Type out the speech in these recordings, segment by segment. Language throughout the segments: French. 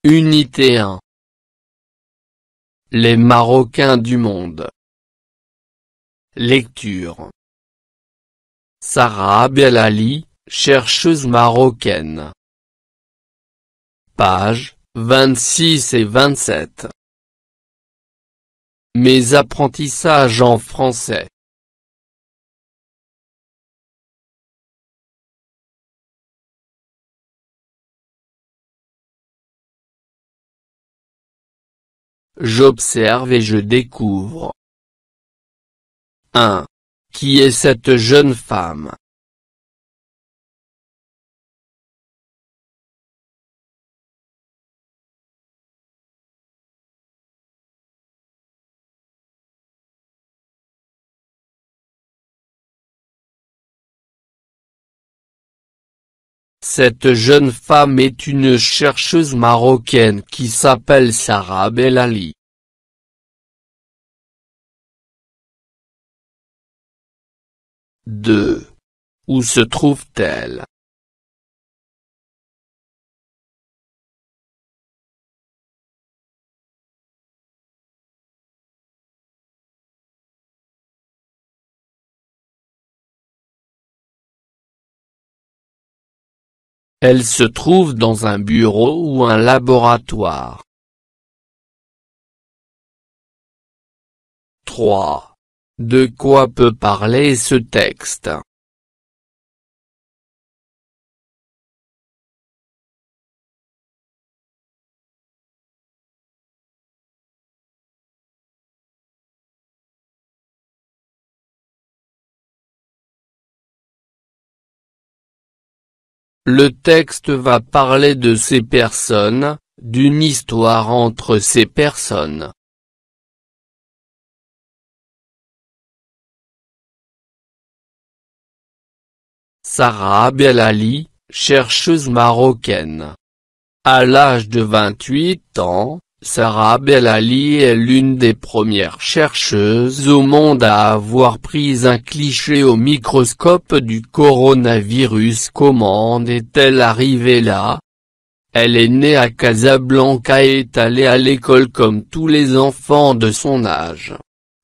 Unité 1. Les Marocains du monde. Lecture. Sarah Bellali, chercheuse marocaine. Pages 26 et 27. Mes apprentissages en français. J'observe et je découvre. 1. Qui est cette jeune femme? Cette jeune femme est une chercheuse marocaine qui s'appelle Sarah Bellali. 2. Où se trouve-t-elle? Elle se trouve dans un bureau ou un laboratoire. 3. De quoi peut parler ce texte? Le texte va parler de ces personnes, d'une histoire entre ces personnes. Sarah Bellali, chercheuse marocaine. À l'âge de 28 ans, Sarah Bellali est l'une des premières chercheuses au monde à avoir pris un cliché au microscope du coronavirus. Comment en est-elle arrivée là? Elle est née à Casablanca et est allée à l'école comme tous les enfants de son âge.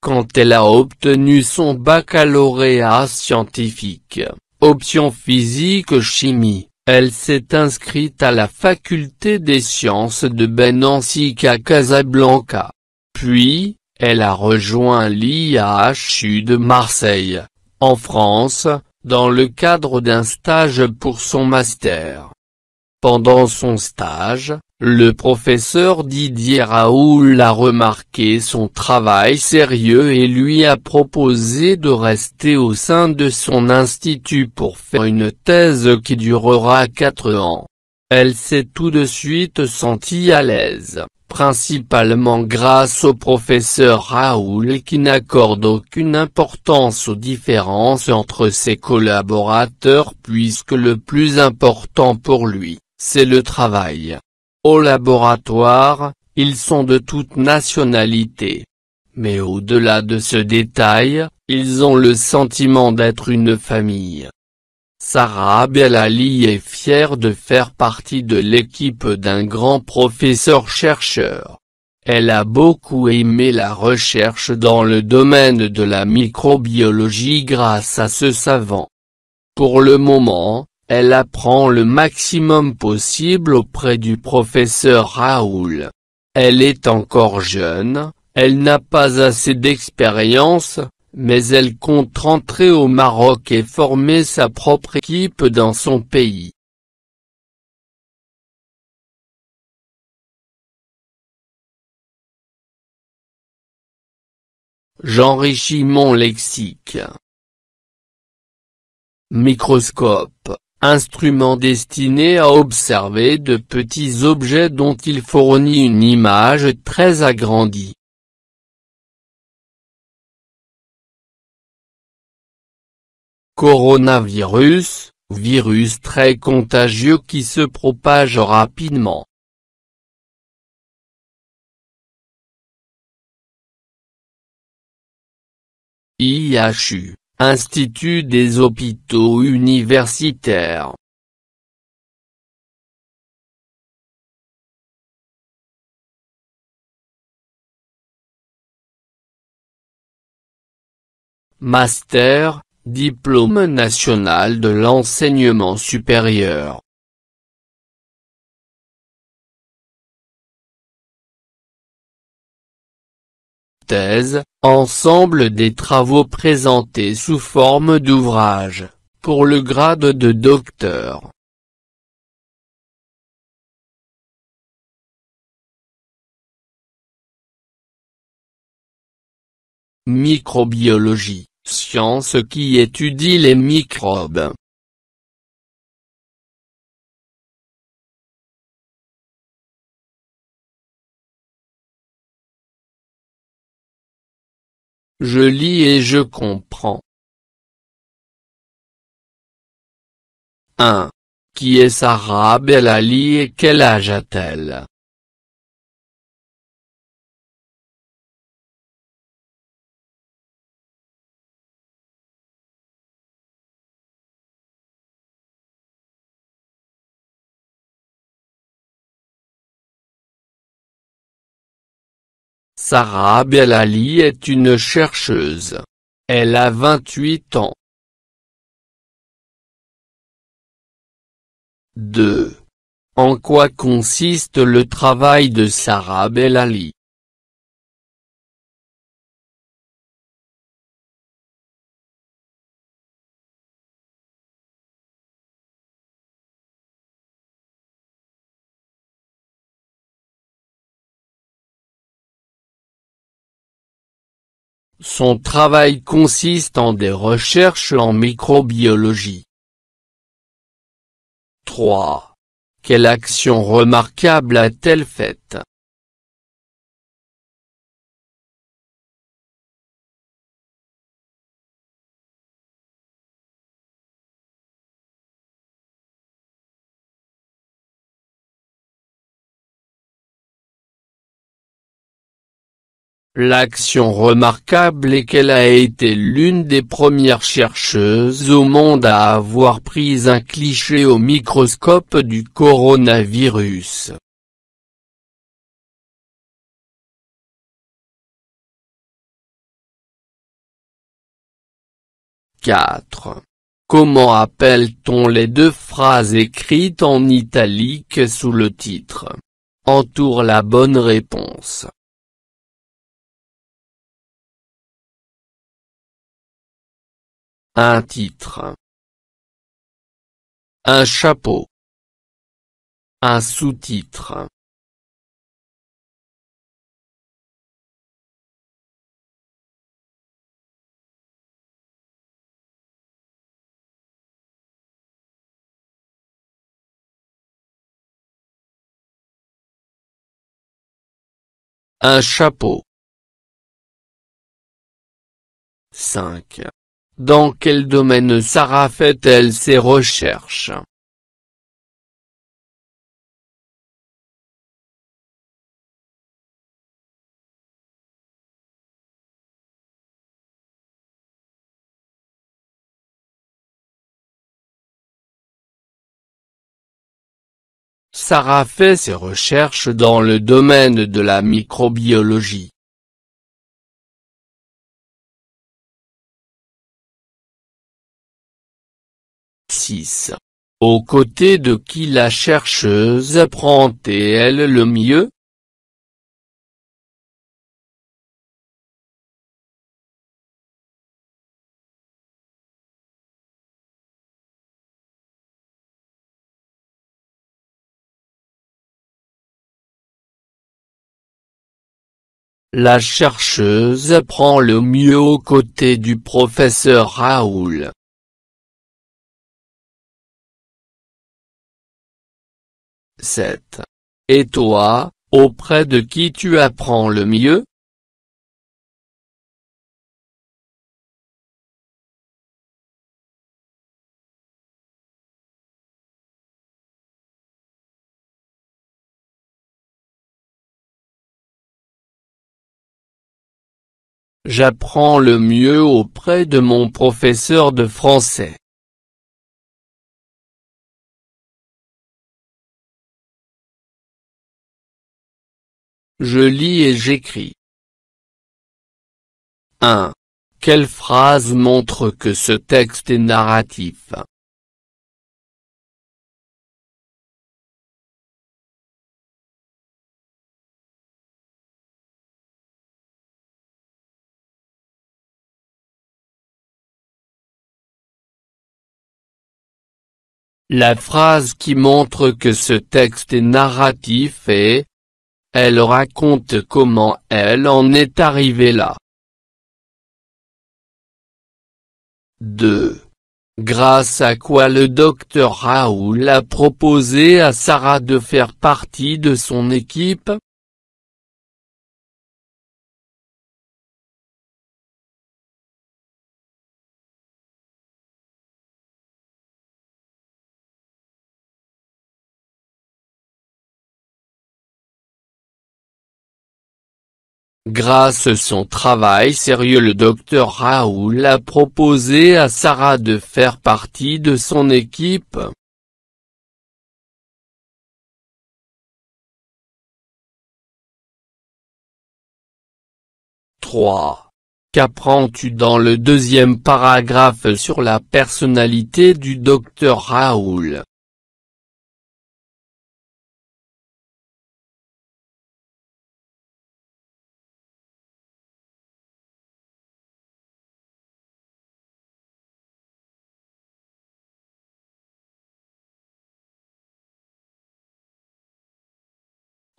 Quand elle a obtenu son baccalauréat scientifique, option physique-chimie, elle s'est inscrite à la faculté des sciences de Benensic à Casablanca. Puis, elle a rejoint l'IHU de Marseille, en France, dans le cadre d'un stage pour son master. Pendant son stage, le professeur Didier Raoul a remarqué son travail sérieux et lui a proposé de rester au sein de son institut pour faire une thèse qui durera 4 ans. Elle s'est tout de suite sentie à l'aise, principalement grâce au professeur Raoul qui n'accorde aucune importance aux différences entre ses collaborateurs puisque le plus important pour lui, c'est le travail. Au laboratoire, ils sont de toute nationalité. Mais au-delà de ce détail, ils ont le sentiment d'être une famille. Sarah Bellali est fière de faire partie de l'équipe d'un grand professeur-chercheur. Elle a beaucoup aimé la recherche dans le domaine de la microbiologie grâce à ce savant. Pour le moment, elle apprend le maximum possible auprès du professeur Raoul. Elle est encore jeune, elle n'a pas assez d'expérience, mais elle compte rentrer au Maroc et former sa propre équipe dans son pays. J'enrichis mon lexique. Microscope. Instrument destiné à observer de petits objets dont il fournit une image très agrandie. Coronavirus, virus très contagieux qui se propage rapidement. IHU, Institut des hôpitaux universitaires. Master, Diplôme national de l'enseignement supérieur. Thèse, ensemble des travaux présentés sous forme d'ouvrage, pour le grade de docteur. Microbiologie, science qui étudie les microbes. Je lis et je comprends. 1. Qui est Sarah Bellali et quel âge a-t-elle? Sarah Bellali est une chercheuse. Elle a 28 ans. 2. En quoi consiste le travail de Sarah Bellali? Son travail consiste en des recherches en microbiologie. 3. Quelle action remarquable a-t-elle faite? L'action remarquable est qu'elle a été l'une des premières chercheuses au monde à avoir pris un cliché au microscope du coronavirus. « 4. Comment appelle-t-on les deux phrases écrites en italique sous le titre? Entoure la bonne réponse. Un titre. Un chapeau. Un sous-titre. Un chapeau. 5. Dans quel domaine Sarah fait-elle ses recherches? Sarah fait ses recherches dans le domaine de la microbiologie. « 6. Aux côtés de qui la chercheuse apprend-elle le mieux? La chercheuse apprend le mieux aux côtés du professeur Raoul. 7. Et toi, auprès de qui tu apprends le mieux? J'apprends le mieux auprès de mon professeur de français. Je lis et j'écris. 1. Quelle phrase montre que ce texte est narratif? La phrase qui montre que ce texte est narratif est « Elle raconte comment elle en est arrivée là ». 2. Grâce à quoi le docteur Raoul a proposé à Sarah de faire partie de son équipe? Grâce à son travail sérieux, le docteur Raoul a proposé à Sarah de faire partie de son équipe. 3. Qu'apprends-tu dans le deuxième paragraphe sur la personnalité du docteur Raoul?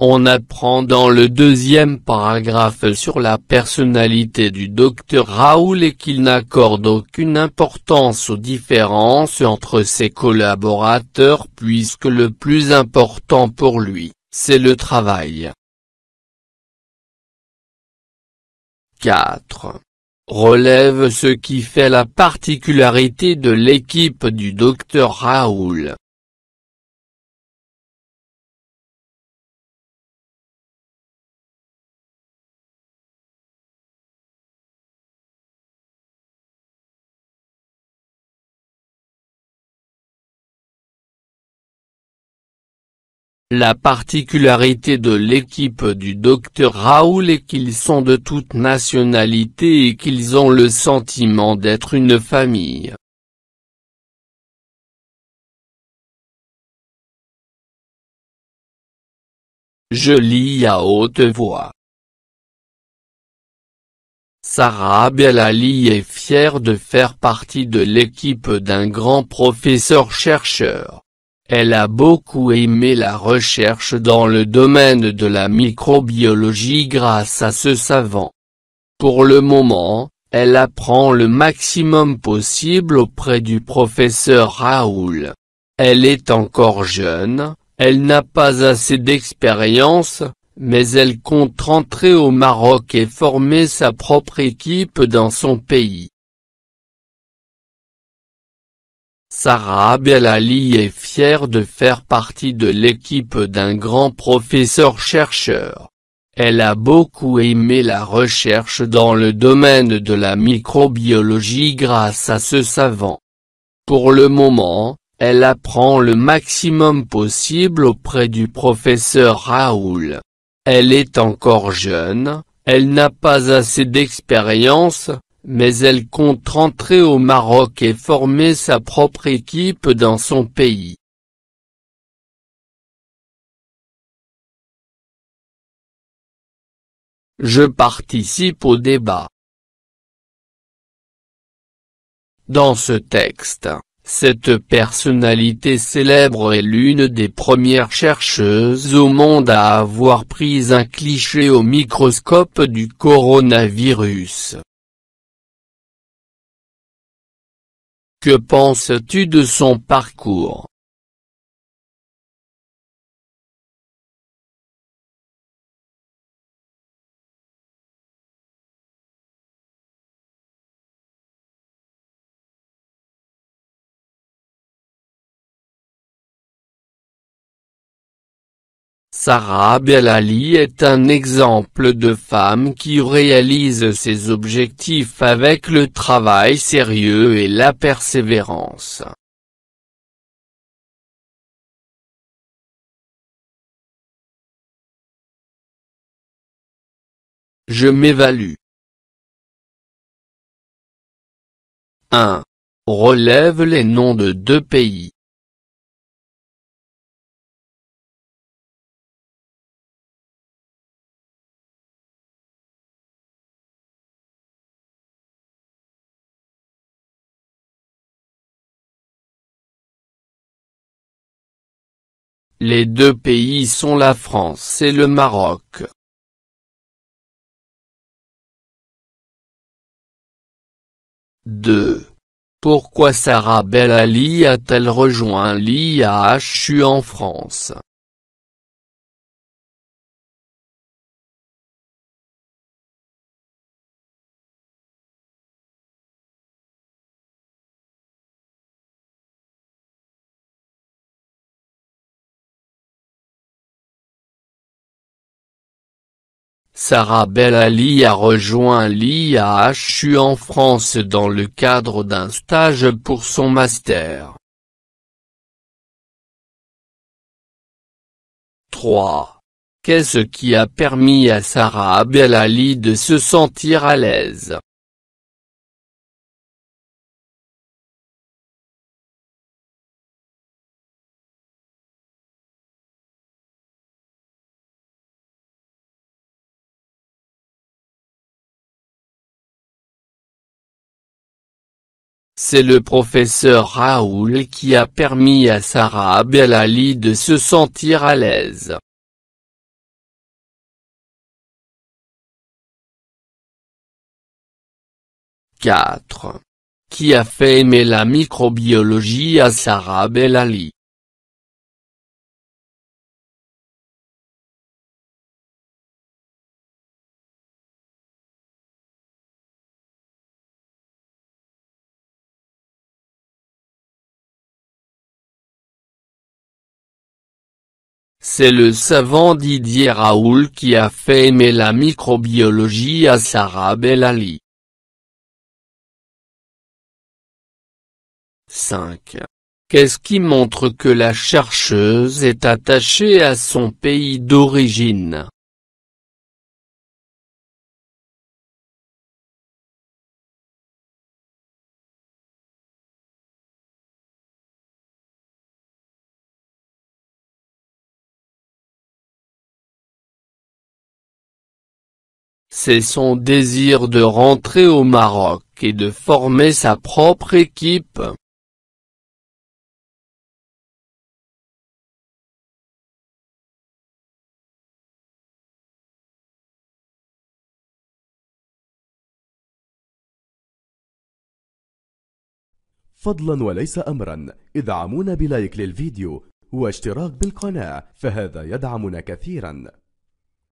On apprend dans le deuxième paragraphe sur la personnalité du docteur Raoul et qu'il n'accorde aucune importance aux différences entre ses collaborateurs puisque le plus important pour lui, c'est le travail. 4. Relève ce qui fait la particularité de l'équipe du docteur Raoul. La particularité de l'équipe du docteur Raoul est qu'ils sont de toute nationalité et qu'ils ont le sentiment d'être une famille. Je lis à haute voix. Sarah Bellali est fière de faire partie de l'équipe d'un grand professeur-chercheur. Elle a beaucoup aimé la recherche dans le domaine de la microbiologie grâce à ce savant. Pour le moment, elle apprend le maximum possible auprès du professeur Raoul. Elle est encore jeune, elle n'a pas assez d'expérience, mais elle compte rentrer au Maroc et former sa propre équipe dans son pays. Sarah Bellali est fière de faire partie de l'équipe d'un grand professeur-chercheur. Elle a beaucoup aimé la recherche dans le domaine de la microbiologie grâce à ce savant. Pour le moment, elle apprend le maximum possible auprès du professeur Raoul. Elle est encore jeune, elle n'a pas assez d'expérience, mais elle compte rentrer au Maroc et former sa propre équipe dans son pays. Je participe au débat. Dans ce texte, cette personnalité célèbre est l'une des premières chercheuses au monde à avoir pris un cliché au microscope du coronavirus. Que penses-tu de son parcours? Sarah Bellali est un exemple de femme qui réalise ses objectifs avec le travail sérieux et la persévérance. Je m'évalue. 1. Relève les noms de 2 pays. Les 2 pays sont la France et le Maroc. 2. Pourquoi Sarah Bellali a-t-elle rejoint l'IHU en France? Sarah Bellali a rejoint l'IHU en France dans le cadre d'un stage pour son master. 3. Qu'est-ce qui a permis à Sarah Bellali de se sentir à l'aise? C'est le professeur Raoul qui a permis à Sarah Bellali de se sentir à l'aise. 4. Qui a fait aimer la microbiologie à Sarah Bellali? C'est le savant Didier Raoul qui a fait aimer la microbiologie à Sarah Bellali. 5. Qu'est-ce qui montre que la chercheuse est attachée à son pays d'origine? C'est son désir de rentrer au Maroc et de former sa propre équipe. فضلا وليس أمرا ادعمونا بلايك للفيديو واشتراك بالقناة، فهذا يدعمنا كثيرا.